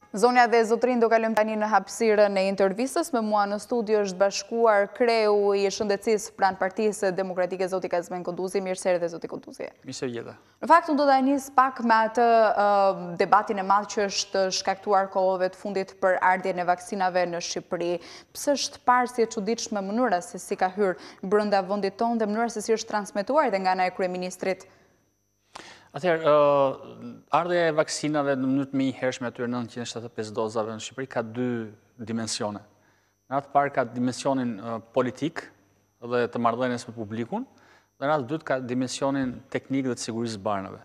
Zonja dhe zotrin, do kalojmë tani në hapësirën e intervistës. Me mua në studio është bashkuar kreu i shëndetësisë pranë Partisë Demokratike, zoti Kazmen Kunduzi. Mirësere dhe zoti Kunduzi. Mirësere gjitha. Në fakt, unë do të nis pak me atë debatin e madh që është shkaktuar kohëve të fundit për ardhjen e vaksinave në Shqipëri. Pse është parë si e çuditshme mënyra se si ka hyrë brenda vendit tonë dhe mënyra se si është transmetuar edhe nga ana e kryeministrit? Atëherë, ardhja e vaksinave në mënyrë të menjëhershme atyre 975 dozave në Shqipëri ka dy dimensione. Në atë parë ka dimensionin politik dhe të marrëdhënies me publikun, dhe në atë dytë ka dimensionin teknik dhe të sigurisë barnave.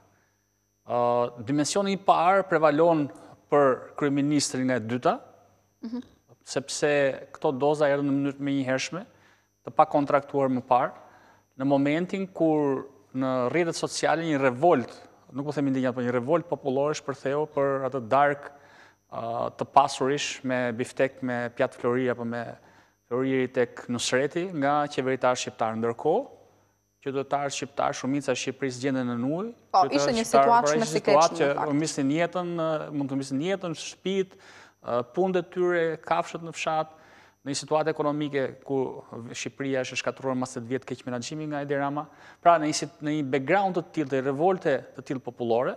Dimensioni i parë prevalon për kryeministrin nga e dyta, sepse këto doza erdhën në mënyrë të menjëhershme, të pa kontraktuar më parë, në momentin kur në rrjetet sociale një revolt, nuk po themi ndjenjat, por një revolt popullore shpërtheu për atë darkë të pasurish me biftek me pjatë floriri apo me floriri tek Nusreti nga qeveritarë shqiptarë. Ndërkohë, qytetarët shqiptarë, shumica e Shqipërisë gjenden në ujë. Po, ishte një situatë me sikletshme në fakt. Mund të mbisin jetën, shtëpitë, punët e tyre, kafshët në fshat. Në një situatë ekonomike ku Shqipëria është shkatruar mas 8 vjet keq menaxhimi nga Edi Rama, pra në një background të tillë të revolte të tillë popullore,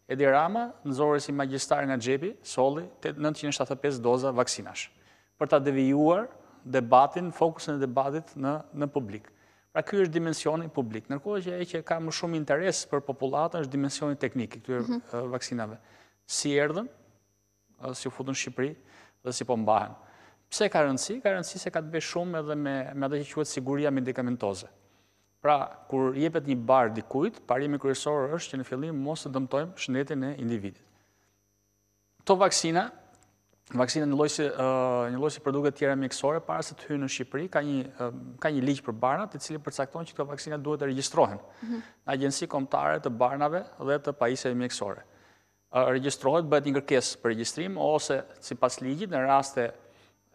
Edi Rama nxorri si magjistar nga xhepi, solli 975 doza vaksinash për ta devijuar debatin, fokusin e debatit në publik. Pra ky është dimensioni publik. Ndërkohë që ai që ka më shumë interes për popullatën është dimensioni teknik i këtyre vaksinave. Si erdhën, si u futën në Shqipëri dhe si po mbahen. Pse ka rëndësi? Ka rëndësi se ka të bëjë shumë edhe me atë që quhet siguria medikamentoze. Pra, kur jepet një bar dikujt, parimi kryesor është që në fillim mos të dëmtojmë shëndetin e individit. Këto vaksina një lloj si produkte tjera mjekësore, para se të hyjnë në Shqipëri, ka një ligj për barnat, i cili përcakton që këto vaksina duhet të regjistrohen në Agjenci Kombëtare të Barnave dhe të Pajisjeve Mjekësore. Regjistrohet, bëhet një kërkesë për regjistrim ose sipas ligjit në raste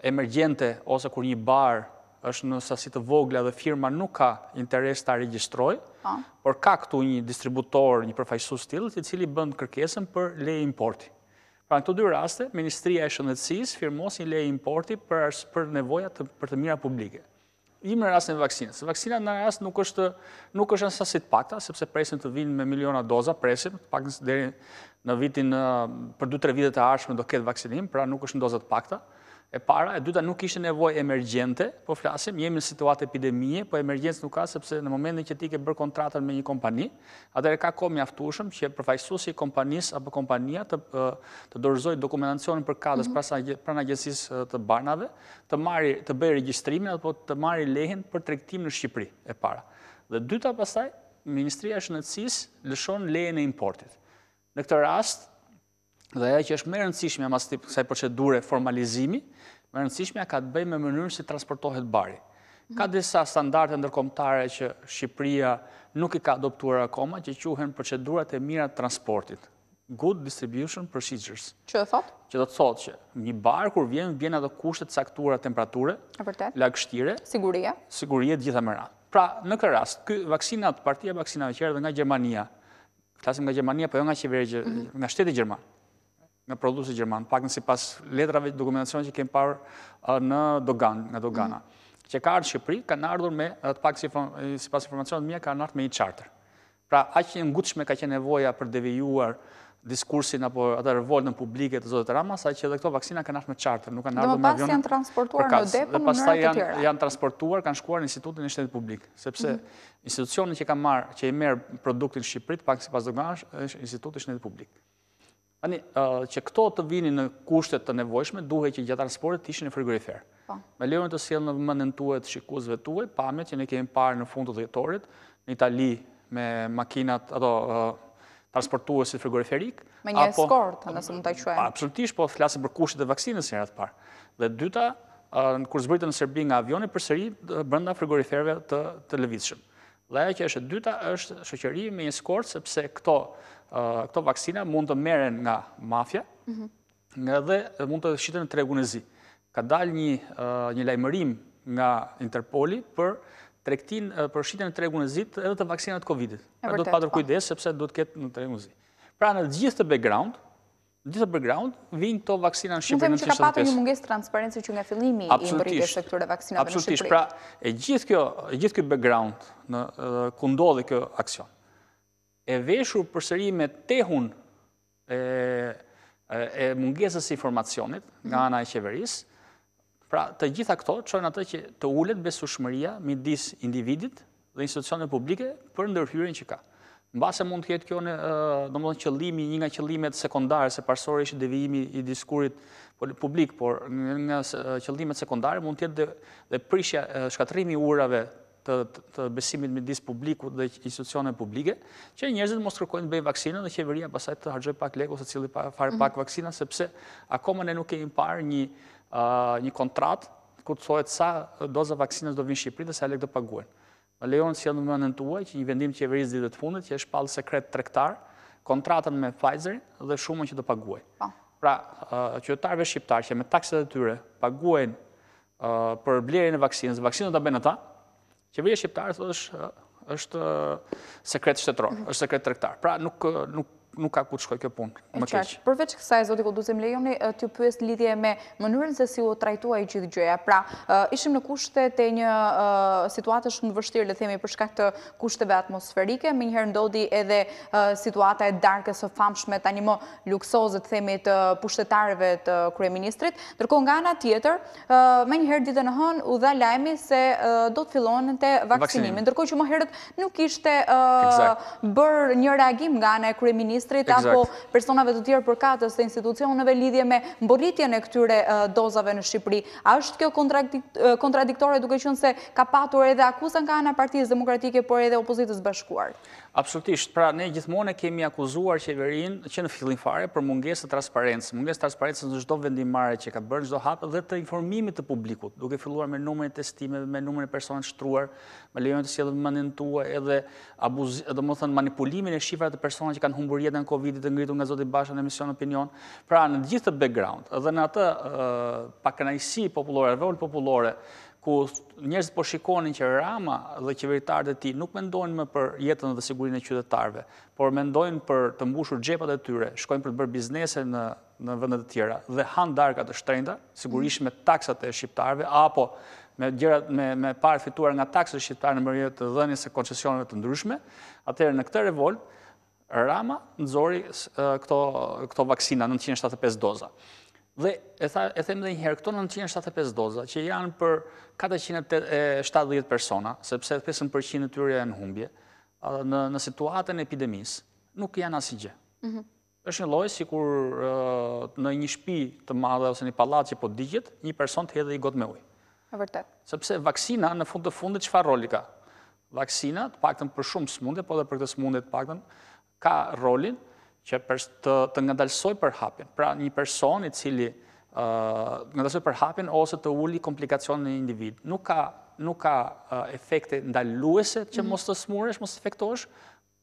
emergjente ose kur një bar është në sasi të vogla dhe firma nuk ka interes ta regjistrojë, por ka këtu një distributor, një përfaqësues tillë, i cili bën kërkesën për leje importi. Pra në këto dy raste, Ministria e Shëndetësisë firmos një leje importi për nevojat për të mira publike. Në rastin e vaksinës. Vaksina në rast nuk është në sasi të pakta, sepse presim të vinë me miliona doza, presim, pak deri në vitin për 2-3 vitet e ardhshme do ketë vaksinim, pra nuk është në doza të pakta. E para, e dyta nuk ishte nevojë emergjente, po flasim, jemi në situatë epidemie, po emergjencë nuk ka, sepse në momentin që ti ke bërë kontratën me një kompani, atëherë ka kohë mjaftueshëm që përfaqësuesi i kompanisë apo kompania të dorëzojë dokumentacionin për kadës pranë Agjencisë të Barnave, të bëjë regjistrimin apo të marrë lejen për tregtim në Shqipëri, e para. Dhe dyta pastaj, Ministria e Shëndetësisë lëshon lejen e importit. Në këtë rast, dhe ajo që është më e rëndësishme mas kësaj procedure formalizimi, më e rëndësishmja ka të bëjë me mënyrën si transportohet bari. Ka disa standarde ndërkombëtare që Shqipëria nuk i ka adoptuar akoma, që quhen procedurat e mira të transportit. Good Distribution Procedures. Që do thotë? Që do të thotë që një bar kur vjen ato kushte të caktuara temperature, lagështire, sigurie të gjitha me radhë. Pra, në këtë rast, partia vaksinave që erdhën nga Gjermania, flasim nga Gjermania, po jo nga qeveri, nga shteti gjerman, nga prodhuesi gjerman, pak në sipas letrave dokumentacion që kemi parë nga dogana. Që ka ardhur në Shqipëri, kanë ardhur me, pak sipas informacionit mia, kanë ardhur me një charter. Pra, aq e ngutshme ka qenë nevoja për devijuar diskursin apo atë revoltën publike të zotit Rama, saqë edhe këto vaksina kanë ardhur me charter, nuk kanë ardhur me avion. Dhe më pas janë transportuar në depë në mënyra të tjera. Janë transportuar, kanë shkuar në Institutin e Shtetit Publik, sepse institucioni që i merr produktin në Shqipëri, pak sipas doganash, është Instituti i Shtetit Publik. Tani, që këto të vinin në kushtet të nevojshme, duhet që gjatë transportit të ishin në frigorifer. Me lejon të sjellën në vëmendjen tuaj të shikuesve tuaj, pamjet që ne kemi parë në fund të dhjetorit, në Itali me makinat ato transportuesi frigoriferik. Me një eskort, nëse mund ta quajmë. Absolutisht, po flasim për kushtet e vaksinës herë të parë. Dhe dyta, kur zbritën në Serbi nga avioni, përsëri brenda frigoriferëve të lëvizshëm. Dhe ajo që është e dyta është shoqëri me një eskort, sepse këto vaksina mund të merren nga mafja, dhe mund të shiten në tregun e zi. Ka dalë një lajmërim nga Interpoli për shitjen në tregun e zi edhe të vaksinat Covidit. Do të patër kujdes sepse do të ketë në tregun e zi. Pra në gjithë të background, Në gjithë background, vinë këto vaksina në Shqipëri. Në Shqipëri që ka patur një mungesë transparencë që nga fillimi i mbërritjes së këtyre vaksinave në Shqipëri. Absolutisht, pra e gjithë kjo background ku ndodhi kjo aksion, e veshur përsëri me tehun e mungesës informacionit nga ana e qeverisë, pra të gjitha këto çojnë atë që të ulet besueshmëria midis individit dhe institucioneve publike për ndërhyrjen që ka. Mbase mund të jetë kjo domethënë qëllimi, një nga qëllimet sekondare, se parsori ishte devijimi i diskurit publik, por nga qëllimet sekondare mund të jetë dhe prishja, shkatërrimi i urave të besimit midis publikut dhe institucioneve publike, që njerëzit mos kërkojnë të bëjnë vaksinën dhe qeveria pastaj të harxhoj pak lekë ose të cilë fare pak vaksina, sepse akoma ne nuk kemi parë një kontratë ku të thohet sa doza vaksinës do vinë në Shqipëri dhe sa lekë do paguhen. Më lejon si në mënën tuaj që një vendim qeverisë ditët e fundit që është shpallë sekret tregtar, kontratën me Pfizer dhe shumën që do paguaj. Pra, qytetarëve shqiptarë që me takset e tyre paguajnë për blerjen e vaksinës, vaksinën do bëjnë ata, qeveria shqiptare thotë është sekret shtetëror, është sekret tregtar. Pra, nuk ka ku të shkoj kjo punë, më keq. Përveç kësaj, zoti Kuduzi, më lejoni t'ju pyes lidhje me mënyrën se si u trajtuai gjithë gjëja. Pra, ishim në kushtet e një situate shumë të vështirë, le themi, për shkak të kushteve atmosferike, menjëherë ndodhi edhe situata e darkës së famshme tani më luksoze, të themi, të pushtetarëve të kryeministrit. Ndërkohë nga ana tjetër, menjëherë ditën e hënë u dha lajmi se do të fillonte vaksinimi, ndërkohë që më herët nuk ishte bërë një reagim nga ana e kryeministrit apo personave të tjerë përkatës të institucioneve lidhje me mboritjen e këtyre dozave në Shqipëri. A është kjo kontradiktore duke qenë se ka patur edhe akuza nga ana e Partisë Demokratike, por edhe opozitës bashkuar? Absolutisht. Pra, ne gjithmonë kemi akuzuar qeverinë që në fillim fare për mungesë të transparencës. Mungesë të transparencës në çdo vendimmarrje që ka bërë, çdo hap dhe të informimit të publikut, duke filluar me numrin e testimeve, me numrin e personave shtruar, me lejon të sjellë mendjen tuaj edhe domethënë manipulimin e shifrave të personave që kanë humbur jetën në Covidit të ngritur nga zoti Basha në emision Opinion. Pra, në gjithë background dhe në atë pakënaqësi popullore, rol popullore, ku njerëzit po shikonin që Rama dhe qeveritarët e tij nuk mendojnë më për jetën dhe sigurinë e qytetarëve, por mendojnë për të mbushur xhepat e tyre, shkojnë për të bërë biznese në vende të tjera dhe han darka të shtrenjta, sigurisht me taksat e shqiptarëve apo me parë fituar nga taksat e shqiptarëve në mënyrë të dhënies së koncesioneve të ndryshme. Atëherë në këtë revolt Rama nxori këto vaksina 975 doza. Dhe e them edhe një herë, këto 975 doza që janë për 470 persona, sepse 50% e tyre janë humbje, në situatën e epidemisë, nuk janë asgjë. Është një lloj sikur në një shtëpi të madhe ose një pallat që po digjet, një person të hedhë i gotë me ujë. Vërtet. Sepse vaksina në fund të fundit çfarë roli ka? Vaksina, të paktën për shumë smundje, po edhe për këtë smundje të paktën, ka rolin që të ngadalsoj përhapjen. Pra, një person i cili ngadalsoj përhapjen ose të uli komplikacion në individ. Nuk ka efekte ndaluese që mos të smuresh, mos të infektohesh,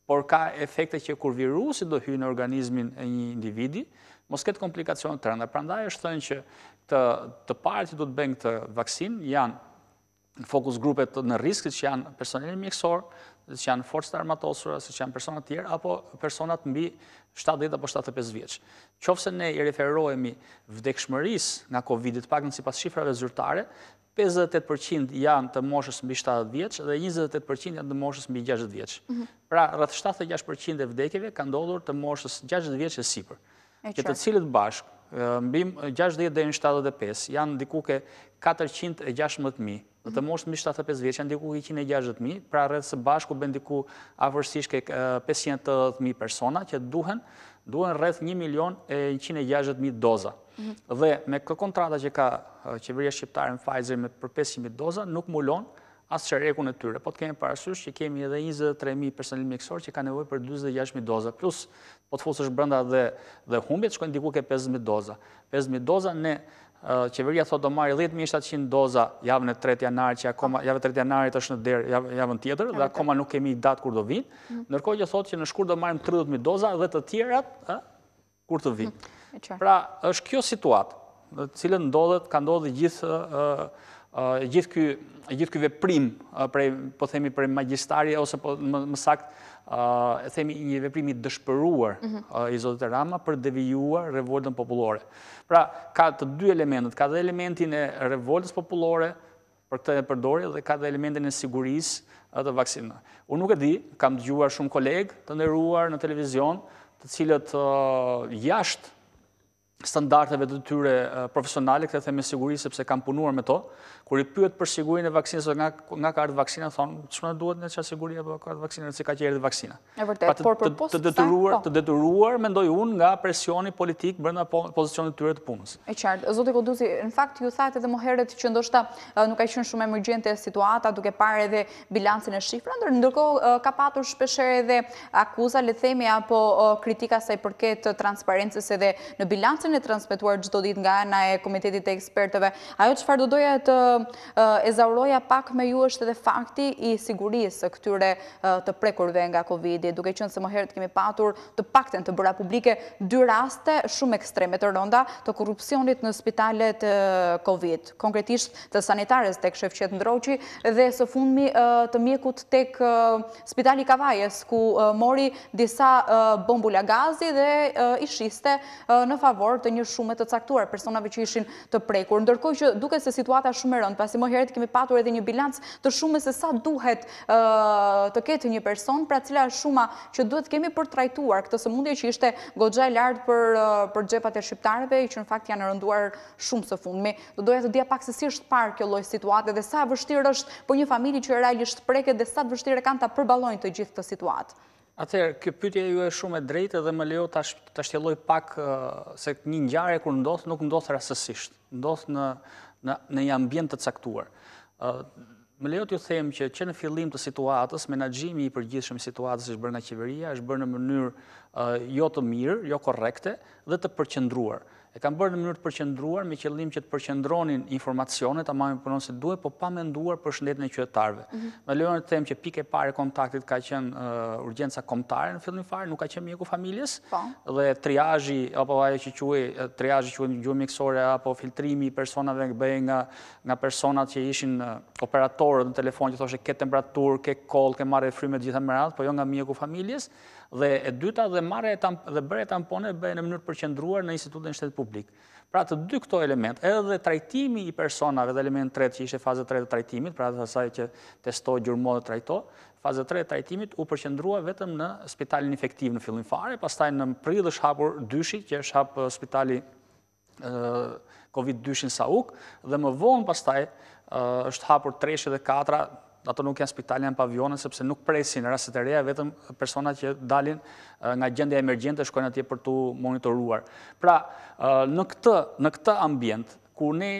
por ka efekte që kur virusi do hyjë në organizmin e një individi, mos ketë komplikacione të rënda. Prandaj është thënë që të parët që do të bëjnë këtë vaksinë janë fokus grupet në risk, që janë personeli mjekësor, që janë forcët e armatosura, që janë personat tjerë, apo personat mbi 70 apo 75 vjeç. Qofse ne i referohemi vdekshmërisë nga Covidit, pak në sipas shifrave zyrtare, 58% janë të moshës mbi 70 vjeç dhe 28% janë të moshës mbi 60 vjeç. Pra, rreth 76% e vdekjeve kanë ndodhur të moshës 60 vjeç e sipër. Që të cilët bashkë, mbi 60 deri në 75, janë diku ke 416.000, dhe të moshës mbi 75 vjeç janë diku 160.000, pra rreth së bashku bën diku afërsisht ke 580.000 persona që duhen rreth 1.160.000 doza. Dhe me këtë kontrata që ka qeveria shqiptare në Pfizer për 500.000 doza, nuk mulon as çerekun e tyre. Po të kemi parasysh që kemi edhe 23.000 personel mjekësor që ka nevojë për 46.000 doza, plus po të fusësh brenda dhe humbjet shkojnë diku ke 50.000 doza. 50.000 doza ne qeveria thotë do marrë 10.700 doza javën e 3 janarit, që akoma javën e 3 janarit është në derë javën tjetër dhe akoma nuk kemi datë kur do vinë. Ndërkohë që thotë që në shkurt do marrim 30.000 doza dhe të tjerat kur të vinë. Pra, është kjo situatë, në cilën ka ndodhur gjithë gjithë ky veprim, po themi për magjistari, ose më saktë, e themi një veprim i dëshpëruar i zotit Rama për devijuar revoltën popullore. Pra, ka të dy elementet, ka dhe elementin e revoltës popullore, për këtë e përdori, dhe ka dhe elementin e sigurisë të vaksinë. Unë nuk e di, kam dëgjuar shumë kolegë të nderuar në televizion, të cilët jashtë standardeve të tyre profesionale, këtë theme sigurisë, sepse kam punuar me to, kur i pyet për sigurinë e vaksinës, nga ka ardhur vaksina, thonë, çfarë duhet ne çfarë siguri apo ka ardhur vaksina, se ka që erdhi vaksina. E vërtet, por për të detyruar, mendoj unë, nga presioni politik brenda pozicionit të tyre të punës. E qartë, zoti Koduzi, në fakt ju thatë edhe më herët që ndoshta nuk ka qenë shumë emergjente situata, duke parë edhe bilancin e shifrave, ndërkohë ka patur shpeshherë edhe akuza, le të themi, apo kritika sa i përket transparencës edhe në bilancin e transmetuar çdo ditë nga ana e komitetit të ekspertëve. Ajo çfarë do doja të ezauroja pak me ju është edhe fakti i sigurisë këtyre të prekurve nga Covid-i, duke qenë se më herët kemi patur të paktën të bëra publike 2 raste shumë ekstreme të rënda të korrupsionit në spitalet Covid, konkretisht të sanitares tek Shefqet Ndroqi dhe së fundmi të mjekut tek Spitali Kavajës, ku mori disa bombula gazi dhe i shiste në favor të një shume të caktuar personave që ishin të prekur. Ndërkohë që duket se situata shumë e rëndë, pasi më herët kemi patur edhe një bilanc të shumës se sa duhet të ketë një person, pra cila shuma që duhet kemi për trajtuar këtë sëmundje që ishte goxha e lartë për xhepat e shqiptarëve, që në fakt janë rënduar shumë së fundmi. Do doja të dija pak se si është parë kjo lloj situate dhe sa vështirë është për një familje që realisht preket dhe sa të vështirë kanë ta përballojnë të gjithë këtë situatë. Atëherë, kjo pyetje ju e shumë e drejtë dhe më lejo ta shtjelloj pak se një ngjarje kur ndodh nuk ndodh rastësisht, ndodh në një ambient të caktuar. Më lejo t'ju them që në fillim të situatës, menaxhimi i përgjithshëm i situatës është bërë nga qeveria, është bërë në mënyrë jo të mirë, jo korrekte dhe të përqendruar. E kam bërë në mënyrë të përqendruar me qëllim që të përqendronin informacionet, ama me punon se duhet, po pa menduar për shëndetin e qytetarëve. Më lejon të them që pika e parë e kontaktit ka qenë urgjenca kombëtare në fillim fare, nuk ka qenë mjeku familjes, dhe triazhi apo ajo që triazhi quhet në gjuhën mjekësore apo filtrimi i personave bëhej nga personat që ishin operatorët në telefon që thoshte ke temperaturë, ke koll, ke marrë frymë të gjitha me radhë, po jo nga mjeku familjes. Dhe e dyta dhe bërja tampone bëhen në mënyrë përqendruar në institutin e shtetit publik. Pra të dy këto element, edhe trajtimi i personave dhe element tretë që ishte faza 3 e trajtimit, pra të asaj që testoj, gjurmo dhe trajto, faza 3 e trajtimit u përqendrua vetëm në spitalin infektiv në fillim fare, pastaj në prill është hapur dyshi, që është hap spitali Covid-2 Sauk, dhe më vonë pastaj është hapur 3 dhe 4. Ato nuk janë spitale, janë pavione, sepse nuk presin rastet e reja, vetëm persona që dalin nga gjendja emergjente shkojnë atje për tu monitoruar. Pra, në këtë ambient, ku ne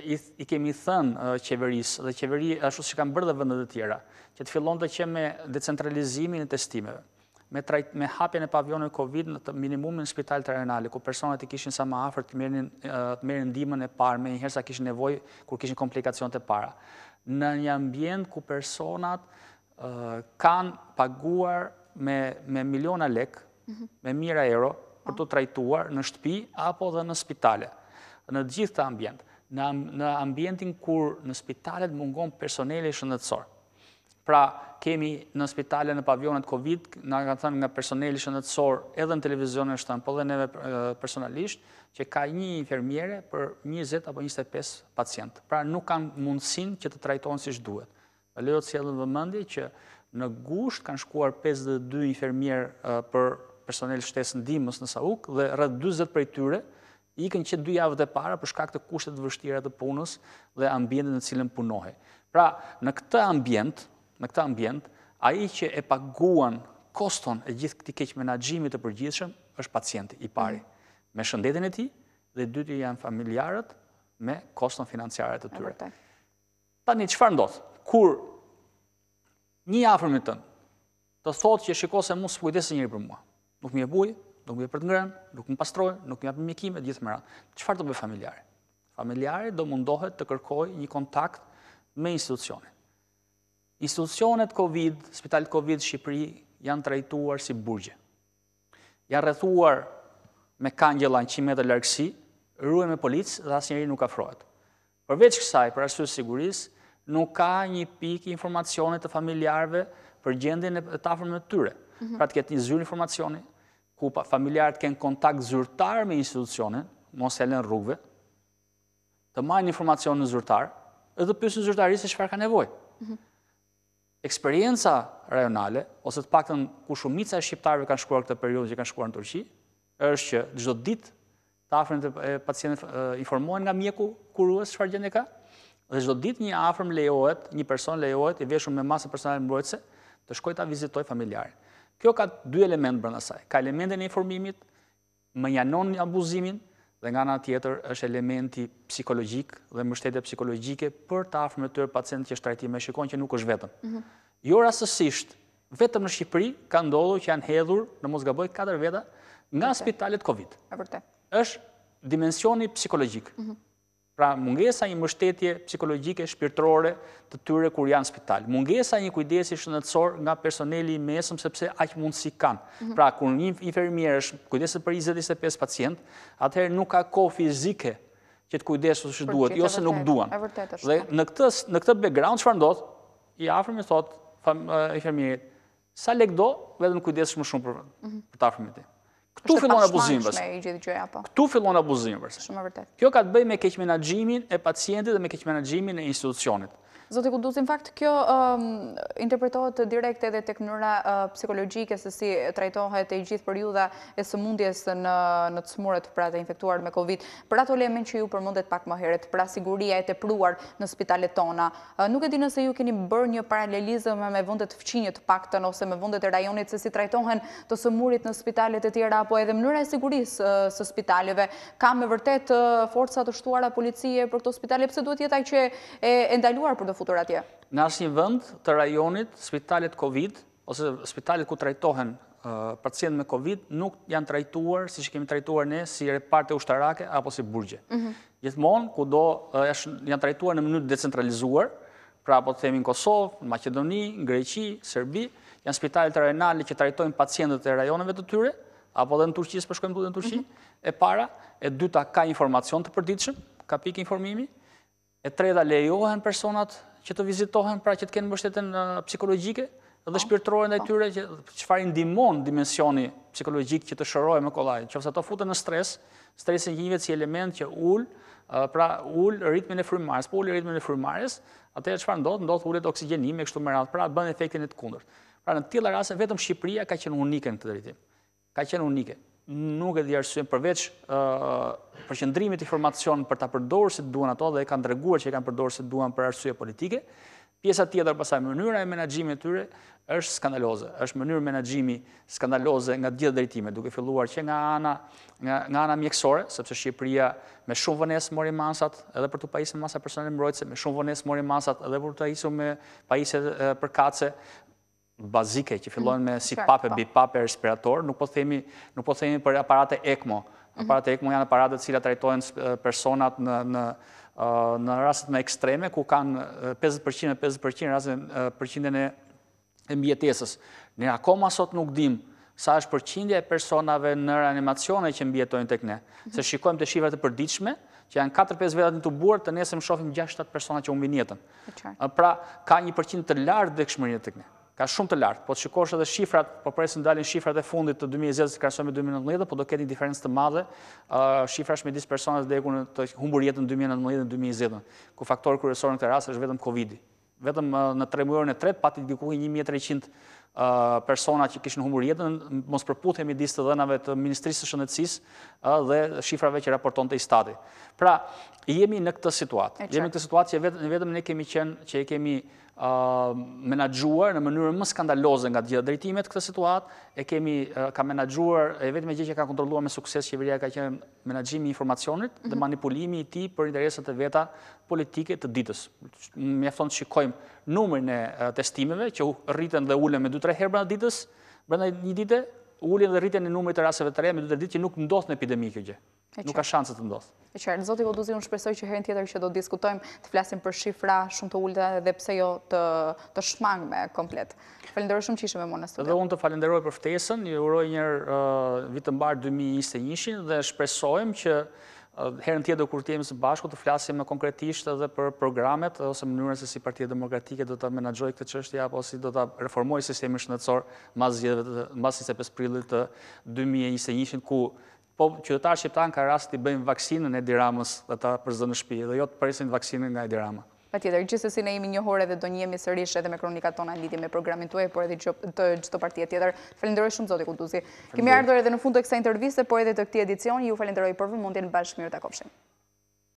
i kemi thënë qeverisë, dhe qeveri ashtu si kanë bërë dhe vendet e tjera, që të fillon të që me decentralizimin e testimeve, me hapjen e pavionëve Covid në të minimumin në spitalet regionale, ku personat i kishin sa më afër të merrin ndihmën e parë, me njëherë sa kishin nevojë kur kishin komplikacionet e para. Në një ambient ku personat kanë paguar me miliona lek, me mijëra euro, për të trajtuar në shtëpi apo dhe në spitale. Në gjithë të ambient. Në ambientin kur në spitalet mungon personeli shëndetësor. Pra, kemi në spitale në pavionet Covid, nga kanë thënë nga personeli shëndetësor edhe në televizionin shtanë, po dhe neve personalisht, që ka një infermiere për 20 apo 25 pacient. Pra, nuk kanë mundësin që të trajtojnë si shduhet. Lejo të sjellën vëmendje që në gusht kanë shkuar 52 infermierë për personel shtesë ndihmës në Sauk dhe rreth 40 prej tyre ikën që 2 javët e para për shkak të kushtet të vështira të punës dhe ambientin në cilën punohej. Pra, në këtë ambient, ai që e paguan koston e gjithë këtij keq menaxhimi të përgjithshëm është pacienti i pari, me shëndetin e tij, dhe dyti janë familjarët me koston financiare të tyre. Tani çfarë ndodh? Kur një afërmit tënd të thotë që shiko se mos kujdeset njëri për mua, nuk më jep ujë, nuk më jep për të ngrënë, nuk më pastroj, nuk më jap mjekime, gjithë me radhë. Çfarë do bëj familjari? Familjari do mundohet të kërkojë një kontakt me institucionin. Institucionet Covid, spitalet Covid Shqipëri janë trajtuar si burgje. Janë rrethuar me kangjella në 100 metër largësi, ruhen me policë dhe asnjëri nuk afrohet. Përveç kësaj, për arsye sigurisë, nuk ka një pikë informacione të familjarëve për gjendjen e të afërmëve të tyre. Pra të ketë një zyrë informacioni, ku familjarët kenë kontakt zyrtar me institucionin, mos e lënë rrugëve, të marrin informacion në zyrtar, edhe pyesin zyrtarisë se çfarë ka nevojë. Eksperienca rajonale, ose të paktën ku shumica e shqiptarëve kanë shkuar këtë periudhë që kanë shkuar në Turqi, është që çdo ditë të afërmit e pacientëve informohen nga mjeku kurues çfarë gjendje ka, dhe çdo ditë një afërm lejohet, një person lejohet i veshur me masë personale mbrojtëse të shkojë ta vizitojë familjarin. Kjo ka dy elementë brenda saj. Ka elementin e informimit, më janon abuzimin, dhe nga ana tjetër është elementi psikologjik dhe mbështetje psikologjike për të afërmit të tyre pacientë që trajtim e shikojnë që nuk është vetëm. Jo rastësisht, vetëm në Shqipëri ka ndodhur që janë hedhur, në mos gaboj, 4 veta nga spitalet Covid. Është dimensioni psikologjik. Pra mungesa një mbështetje psikologjike shpirtërore të tyre kur janë në spital. Mungesa një kujdesi shëndetësor nga personeli i mesëm sepse aq mundësi kanë. Pra kur një infermier është kujdeset për 20-25 pacient, atëherë nuk ka kohë fizike që të kujdesë që duhet, jo se nuk duan. Dhe në këtë background çfarë ndodh? I afërmi thot infermierit, sa lek do, vetëm kujdesesh më shumë për të afërmit. Këtu fillon abuzimi. Këtu fillon abuzimi. Kjo ka të bëjë me keq menaxhimin e pacientit dhe me keq menaxhimin e institucionit. Zoti Kuduz, në fakt, kjo interpretohet direkt edhe tek mënyra psikologjike se si trajtohet e gjithë periudha e sëmundjes në çmuret pra të infektuar me Covid. Për ato element që ju përmendet pak më herët, pra siguria e tepruar në spitalet tona, nuk e di nëse ju keni bërë një paralelizëm me vendet fqinje të paktën ose me vendet e rajonit se si trajtohen të sëmurit në spitalet e tjera apo edhe mënyra e sigurisë së spitaleve. Ka me vërtet forca të shtuara policie për këto spitale, pse duhet jetë aq e ndaluar për të futur atje? Në asnjë vend të rajonit, spitalet Covid, ose spitalet ku trajtohen pacientë me Covid, nuk janë trajtuar siç kemi trajtuar ne si reparte ushtarake apo si burgje. Gjithmonë, kudo janë trajtuar në mënyrë decentralizuar, pra apo të themi në Kosovë, në Maqedoni, në Greqi, Serbi, janë spitalet rajonale që trajtojnë pacientët e rajoneve të tyre, apo edhe në Turqi, s'po shkojmë në Turqi, e para, e dyta ka informacion të përditshëm, ka pikë informimi, e treta lejohen personat që të vizitohen, pra që të kenë mbështetjen psikologjike dhe shpirtërore ndaj tyre, çfarë ndihmon dimensioni psikologjik që të shërojë me kollaj. Nëse ato futen në stres, stresi njihet si element që ul ritmin e frymarrjes. Po ul ritmin e frymarrjes, atëherë çfarë ndodh? Ndodh ulet oksigjenimi e kështu me radhë, pra bën efektin e të kundërt. Pra në të tilla raste vetëm Shqipëria ka qenë unike në këtë drejtim. Ka qenë unike. Nuk e di arsyen përveç përqendrimit informacion për ta përdorur si duan ato dhe e kanë treguar që e kanë përdorur si duan për arsye politike. Pjesa tjetër pastaj mënyra e menaxhimit të tyre është skandaloze. Është mënyrë menaxhimi skandaloze nga gjithë drejtimet, duke filluar që nga ana mjekësore, sepse Shqipëria me shumë vonesë mori masat edhe për të pajisur masa personale mbrojtëse, me shumë vonesë mori masat edhe për të pajisur me pajisje përkatëse bazike që fillojnë me CPAP e BiPAP e respirator, nuk po themi për aparate ECMO. Aparate ECMO janë aparate të cilat trajtojnë personat në rastet më ekstreme, ku kanë 50% e 50% përqindjen e mbijetesës. Ne akoma sot nuk dim sa është përqindja e personave në reanimacione që mbijetojnë tek ne. Se shikojmë të shifrat e përditshme, që janë 4-5 vetat në tubuar, të nesër shohim 6-7 persona që humbin jetën. Pra, ka një përqind të lartë vdekshmëria tek ne. Ka shumë të lartë, po të shikosh edhe shifrat, po presin dalin shifrat e fundit të 2020 të krahasuar me 2019, po do ketë një diferencë të madhe, shifrash midis personave të vdekur të humbur jetën 2019 dhe 2020, ku faktori kryesor në këtë rast është vetëm Covidi. Vetëm në 3 muajin e tretë pati diku 1300 persona që kishin humbur jetën, mos përputhje midis të dhënave të Ministrisë së Shëndetësisë dhe shifrave që raportonte Istati. Pra, jemi në këtë situatë. Jemi në këtë situatë që vetëm ne kemi qenë që e kemi menaxhuar në mënyrë më skandaloze nga gjitha drejtimet këtë situatë, ka menaxhuar e vetëm gjë që ka kontrolluar me sukses qeveria ka qenë menaxhimi i informacionit dhe manipulimi i tij për interesat e veta politike të ditës. Mjafton të shikojmë numrin e testimeve që rriten dhe ulen me 2-3 herë brenda ditës, brenda një dite, uljen dhe rritjen e numrit të rasteve të reja me 2-3 ditë që nuk ndodh në epidemi kjo gjë. Nuk ka shanse të ndodh. E qartë, Zoti Kuduzi, unë shpresoj që herën tjetër që do diskutojmë të flasim për shifra shumë të ulta dhe pse jo të shmangme komplet. Falenderoj shumë që ishe me mua në studio. Dhe unë të falenderoj për ftesën, ju uroj një vit të mbar 2021 dhe shpresojmë që herën tjetër kur të jemi së bashku të flasim më konkretisht edhe për programet ose mënyrën se si Partia Demokratike do ta menaxhojë këtë çështje apo si do ta reformojë sistemin shëndetësor mbas zgjedhjeve mbas 25 prillit të 2021 ku po qytetarët shqiptar ka rast të bëjnë vaksinën e Edi Ramës dhe ta përzënë në shtëpi dhe jo të presin vaksinën nga Edi Rama. Patjetër, gjithsesi ne jemi njohur edhe do njihemi sërish edhe me kronikat tona në lidhje me programin tuaj, por edhe të çdo partie tjetër. Falenderoj shumë zoti Kuduzi. Kemi ardhur edhe në fund të kësaj interviste, por edhe të këtij edicioni. Ju falenderoj për vëmendjen, bashkë mirë takofshim.